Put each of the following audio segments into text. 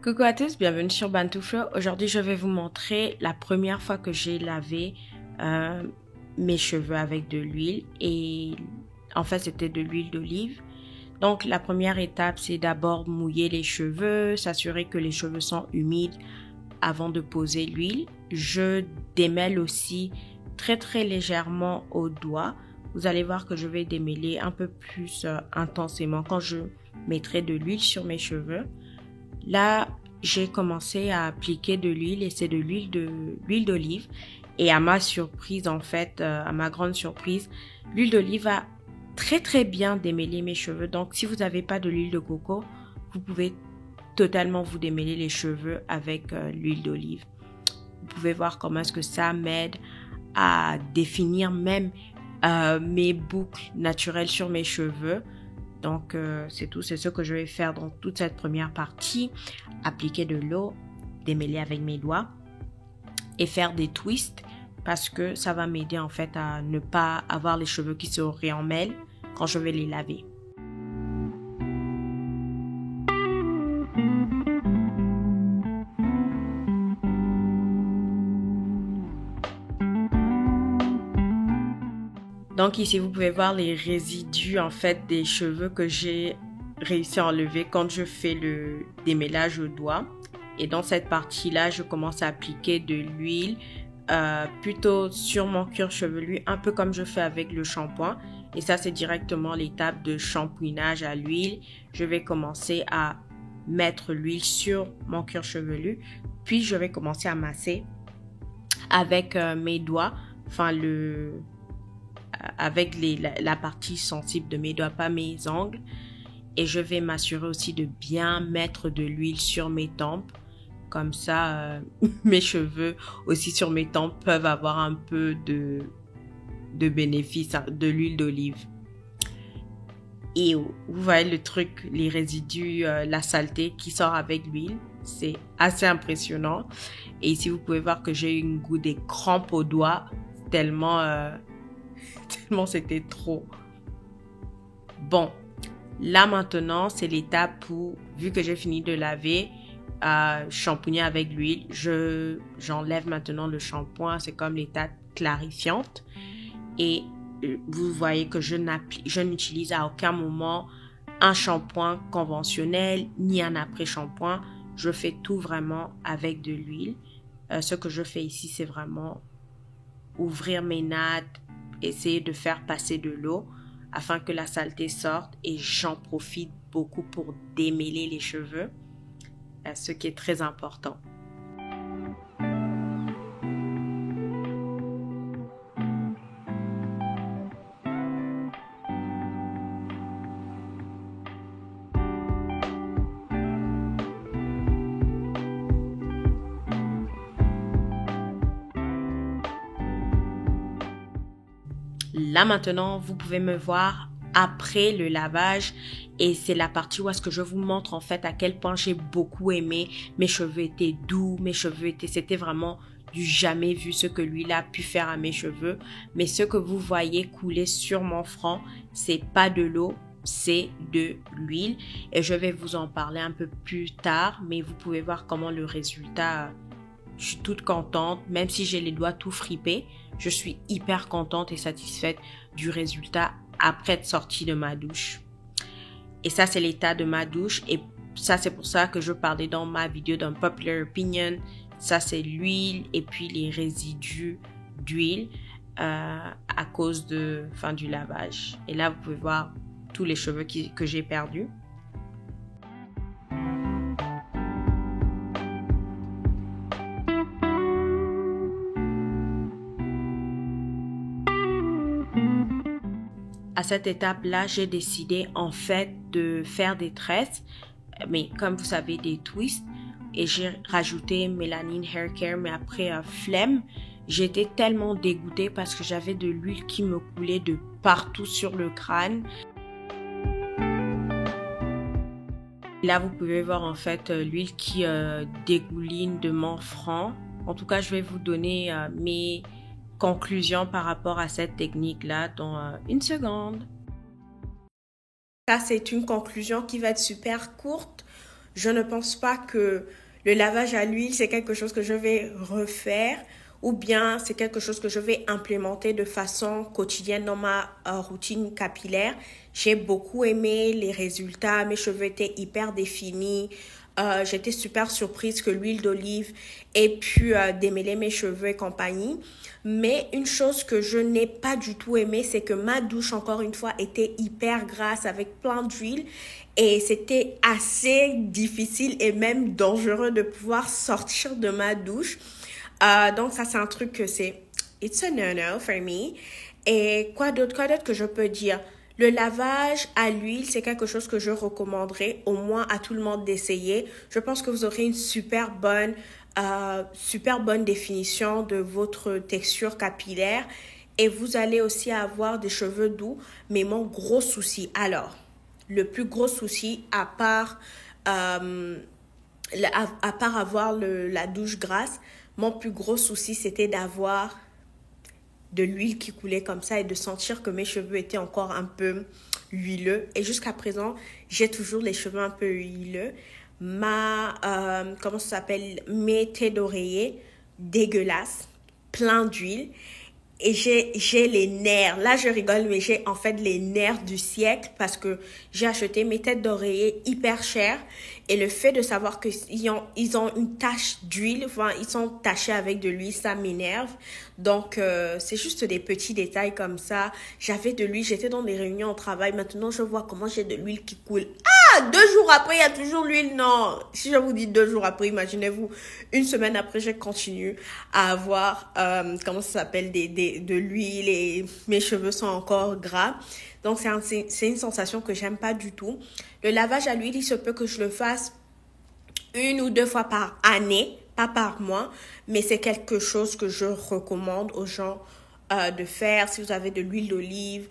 Coucou à tous, bienvenue sur Bantu Flow. Aujourd'hui, je vais vous montrer la première fois que j'ai lavé mes cheveux avec de l'huile et en fait, c'était de l'huile d'olive. Donc, la première étape, c'est d'abord mouiller les cheveux, s'assurer que les cheveux sont humides avant de poser l'huile. Je démêle aussi très légèrement au doigt. Vous allez voir que je vais démêler un peu plus intensément quand je mettrai de l'huile sur mes cheveux. Là, j'ai commencé à appliquer de l'huile et c'est de l'huile d'olive. Et à ma surprise, en fait, à ma grande surprise, l'huile d'olive a très bien démêler mes cheveux. Donc, si vous n'avez pas de l'huile de coco, vous pouvez totalement vous démêler les cheveux avec l'huile d'olive. Vous pouvez voir comment est-ce que ça m'aide à définir même mes boucles naturelles sur mes cheveux. Donc, c'est tout. C'est ce que je vais faire dans toute cette première partie. Appliquer de l'eau, démêler avec mes doigts et faire des twists parce que ça va m'aider en fait à ne pas avoir les cheveux qui se réemmêlent quand je vais les laver. Donc ici, vous pouvez voir les résidus en fait des cheveux que j'ai réussi à enlever quand je fais le démêlage au doigt. Et dans cette partie-là, je commence à appliquer de l'huile plutôt sur mon cuir chevelu, un peu comme je fais avec le shampoing. Et ça, c'est directement l'étape de shampouinage à l'huile. Je vais commencer à mettre l'huile sur mon cuir chevelu, puis je vais commencer à masser avec mes doigts, enfin avec la partie sensible de mes doigts, pas mes ongles. Et je vais m'assurer aussi de bien mettre de l'huile sur mes tempes. Comme ça, mes cheveux aussi sur mes tempes peuvent avoir un peu de bénéfice de l'huile d'olive. Et vous voyez le truc, les résidus, la saleté qui sort avec l'huile. C'est assez impressionnant. Et ici, vous pouvez voir que j'ai eu une goût des crampes aux doigts tellement c'était trop. Bon, là maintenant, c'est l'étape où, vu que j'ai fini de laver, shampooiner avec l'huile, j'enlève maintenant le shampoing. C'est comme l'étape clarifiante. Et vous voyez que je n'utilise à aucun moment un shampoing conventionnel ni un après-shampoing. Je fais tout vraiment avec de l'huile. Ce que je fais ici, c'est vraiment ouvrir mes nattes, essayer de faire passer de l'eau afin que la saleté sorte et j'en profite beaucoup pour démêler les cheveux, ce qui est très important. Là maintenant, vous pouvez me voir après le lavage et c'est la partie où est-ce que je vous montre en fait à quel point j'ai beaucoup aimé. Mes cheveux étaient doux, c'était vraiment du jamais vu ce que l'huile a pu faire à mes cheveux. Mais ce que vous voyez couler sur mon front, c'est pas de l'eau, c'est de l'huile. Et je vais vous en parler un peu plus tard, mais vous pouvez voir comment le résultat... Je suis toute contente, même si j'ai les doigts tout fripés, je suis hyper contente et satisfaite du résultat après être sortie de ma douche. Et ça, c'est l'état de ma douche. Et ça, c'est pour ça que je parlais dans ma vidéo d'un popular opinion. Ça, c'est l'huile et puis les résidus d'huile à cause du lavage. Et là, vous pouvez voir tous les cheveux que j'ai perdus. À cette étape-là, j'ai décidé en fait de faire des tresses, mais comme vous savez, des twists. Et j'ai rajouté Melanine Hair Care, mais après flemme. J'étais tellement dégoûtée parce que j'avais de l'huile qui me coulait de partout sur le crâne. Là, vous pouvez voir en fait l'huile qui dégouline de mon front. En tout cas, je vais vous donner mes conclusion par rapport à cette technique-là dans une seconde. Ça, c'est une conclusion qui va être super courte. Je ne pense pas que le lavage à l'huile, c'est quelque chose que je vais refaire ou bien c'est quelque chose que je vais implémenter de façon quotidienne dans ma routine capillaire. J'ai beaucoup aimé les résultats, mes cheveux étaient hyper définis. J'étais super surprise que l'huile d'olive ait pu démêler mes cheveux et compagnie. Mais une chose que je n'ai pas du tout aimé, c'est que ma douche, encore une fois, était hyper grasse avec plein d'huile. Et c'était assez difficile et même dangereux de pouvoir sortir de ma douche. Donc ça, c'est un truc que c'est... It's a no-no for me. Et quoi d'autre que je peux dire? Le lavage à l'huile, c'est quelque chose que je recommanderais au moins à tout le monde d'essayer. Je pense que vous aurez une super bonne définition de votre texture capillaire et vous allez aussi avoir des cheveux doux. Mais mon gros souci, alors, le plus gros souci, à part avoir la douche grasse, mon plus gros souci, c'était d'avoir de l'huile qui coulait comme ça et de sentir que mes cheveux étaient encore un peu huileux. Et jusqu'à présent, j'ai toujours les cheveux un peu huileux. Comment ça s'appelle? Mes têtes d'oreiller, dégueulasses, plein d'huile. Et j'ai les nerfs. Là, je rigole, mais j'ai en fait les nerfs du siècle parce que j'ai acheté mes têtes d'oreiller hyper chères. Et le fait de savoir qu'ils ont une tache d'huile, enfin, ils sont tachés avec de l'huile, ça m'énerve. Donc, c'est juste des petits détails comme ça. J'avais de l'huile, j'étais dans des réunions au travail. Maintenant, je vois comment j'ai de l'huile qui coule. Ah, 2 jours après, il y a toujours l'huile. Non, si je vous dis 2 jours après, imaginez-vous, une semaine après, je continue à avoir, comment ça s'appelle, de l'huile et mes cheveux sont encore gras. Donc, c'est une sensation que j'aime pas du tout. Le lavage à l'huile, il se peut que je le fasse 1 ou 2 fois par année, pas par mois, mais c'est quelque chose que je recommande aux gens de faire. Si vous avez de l'huile d'olive,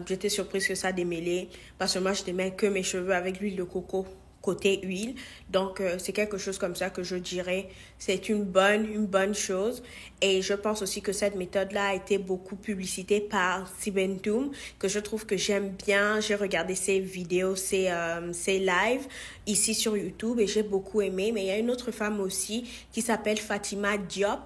j'étais surprise que ça démêlait parce que moi je démêle que mes cheveux avec l'huile de coco côté huile. Donc c'est quelque chose comme ça que je dirais c'est une bonne chose. Et je pense aussi que cette méthode là a été beaucoup publicitée par Sibentum, que je trouve que j'aime bien. J'ai regardé ses vidéos, ses lives ici sur YouTube et j'ai beaucoup aimé. Mais il y a une autre femme aussi qui s'appelle Fatima Diop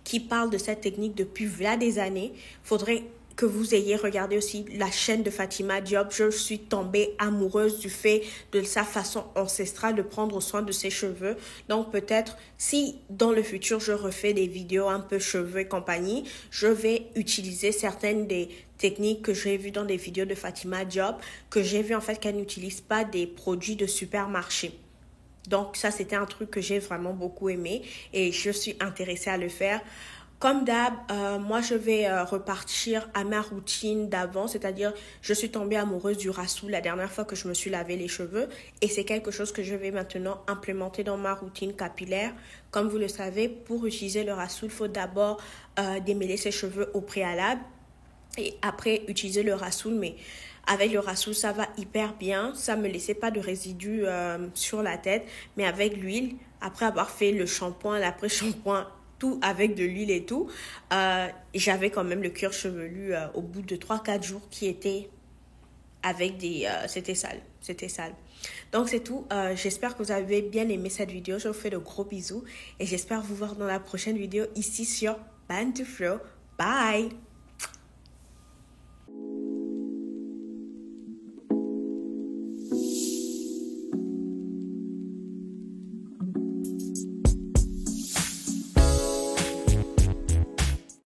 qui parle de cette technique depuis là des années. Faudrait que vous ayez regardé aussi la chaîne de Fatima Diop. Je suis tombée amoureuse du fait de sa façon ancestrale de prendre soin de ses cheveux. Donc peut-être si dans le futur je refais des vidéos un peu cheveux et compagnie, je vais utiliser certaines des techniques que j'ai vues dans des vidéos de Fatima Diop, que j'ai vu en fait qu'elle n'utilise pas des produits de supermarché. Donc ça, c'était un truc que j'ai vraiment beaucoup aimé et je suis intéressée à le faire. Comme d'hab, moi, je vais repartir à ma routine d'avant, c'est-à-dire je suis tombée amoureuse du rassoul la dernière fois que je me suis lavé les cheveux et c'est quelque chose que je vais maintenant implémenter dans ma routine capillaire. Comme vous le savez, pour utiliser le rassoul, il faut d'abord démêler ses cheveux au préalable et après utiliser le rassoul, mais avec le rassoul, ça va hyper bien. Ça me laissait pas de résidus sur la tête. Mais avec l'huile, après avoir fait le shampoing, l'après-shampoing, tout avec de l'huile et tout, j'avais quand même le cuir chevelu au bout de 3-4 jours qui était avec des... c'était sale. C'était sale. Donc c'est tout. J'espère que vous avez bien aimé cette vidéo. Je vous fais de gros bisous. Et j'espère vous voir dans la prochaine vidéo ici sur Bantu Flow. Bye!